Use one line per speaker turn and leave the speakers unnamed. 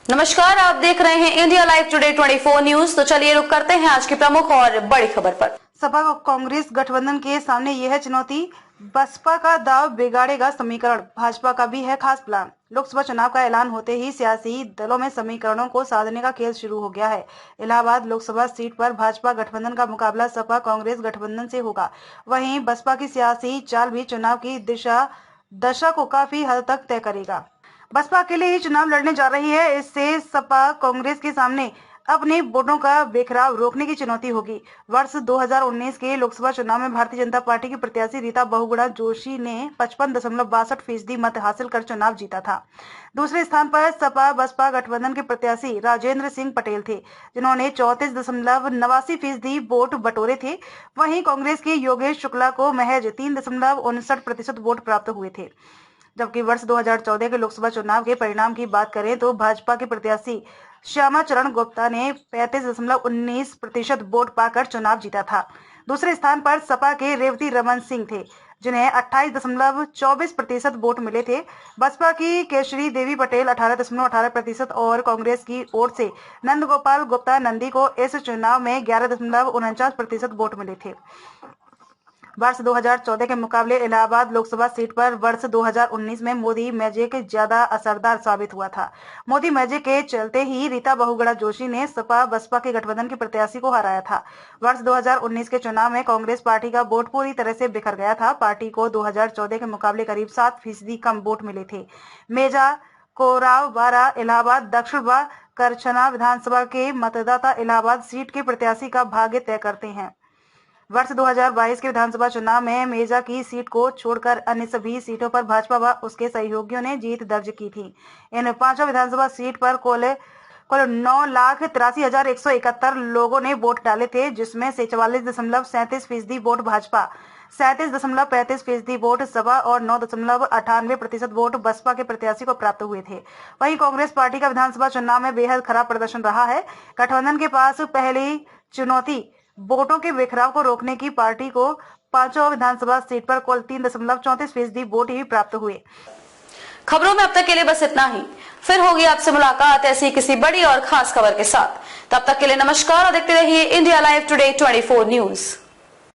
नमस्कार, आप देख रहे हैं इंडिया लाइव टुडे 24 न्यूज। तो चलिए रुक करते हैं आज की प्रमुख और बड़ी खबर पर।
सपा कांग्रेस गठबंधन के सामने यह चुनौती, बसपा का दाव बिगाड़ेगा समीकरण, भाजपा का भी है खास प्लान। लोकसभा चुनाव का ऐलान होते ही सियासी दलों में समीकरणों को साधने का खेल शुरू हो गया है। इलाहाबाद लोकसभा सीट पर भाजपा गठबंधन का मुकाबला सपा कांग्रेस गठबंधन से होगा। वहीं बसपा की सियासी चाल भी चुनाव की दशा को काफी हद तक तय करेगा। बसपा अकेले ही चुनाव लड़ने जा रही है। इससे सपा कांग्रेस के सामने अपने वोटों का बिखराव रोकने की चुनौती होगी। वर्ष 2019 के लोकसभा चुनाव में भारतीय जनता पार्टी की प्रत्याशी रीता बहुगुणा जोशी ने 55.62% मत हासिल कर चुनाव जीता था। दूसरे स्थान पर सपा बसपा गठबंधन के प्रत्याशी राजेंद्र सिंह पटेल थे, जिन्होंने 34.89% वोट बटोरे थे। वहीं कांग्रेस के योगेश शुक्ला को महज 3.59% वोट प्राप्त हुए थे। जबकि वर्ष 2014 के लोकसभा चुनाव के परिणाम की बात करें तो भाजपा के प्रत्याशी श्यामा चरण गुप्ता ने 35.19% वोट पाकर चुनाव जीता था। दूसरे स्थान पर सपा के रेवती रमन सिंह थे, जिन्हें 28.24% वोट मिले थे। बसपा की केशरी देवी पटेल 18.18% और कांग्रेस की ओर से नंद गोपाल गुप्ता नंदी को इस चुनाव में 11.49% वोट मिले थे। वर्ष 2014 के मुकाबले इलाहाबाद लोकसभा सीट पर वर्ष 2019 में मोदी मैजिक ज्यादा असरदार साबित हुआ था। मोदी मैजिक के चलते ही रीता बहुगुणा जोशी ने सपा बसपा के गठबंधन के प्रत्याशी को हराया था। वर्ष 2019 के चुनाव में कांग्रेस पार्टी का वोट पूरी तरह से बिखर गया था। पार्टी को 2014 के मुकाबले करीब 7% कम वोट मिले थे। मेजा, कोराव, बारा, इलाहाबाद दक्षिण व करछना विधानसभा के मतदाता इलाहाबाद सीट के प्रत्याशी का भाग्य तय करते हैं। वर्ष 2022 के विधानसभा चुनाव में मेजा की सीट को छोड़कर अन्य सभी सीटों पर भाजपा व उसके सहयोगियों ने जीत दर्ज की थी। इन पांचों विधानसभा सीट पर कुल 9,83,171 लोगों ने वोट डाले थे, जिसमें से 44.37% वोट भाजपा, 37.35% वोट सपा और 9.98% वोट बसपा के प्रत्याशी को प्राप्त हुए थे। वहीं कांग्रेस पार्टी का विधानसभा चुनाव में बेहद खराब प्रदर्शन रहा है। गठबंधन के पास पहली चुनौती वोटों के बिखराव को रोकने की। पार्टी को पांचों विधानसभा सीट पर कुल 3.34% वोट ही प्राप्त हुए।
खबरों में अब तक के लिए बस इतना ही। फिर होगी आपसे मुलाकात ऐसी किसी बड़ी और खास खबर के साथ। तब तक के लिए नमस्कार और देखते रहिए इंडिया लाइव टुडे 24 न्यूज।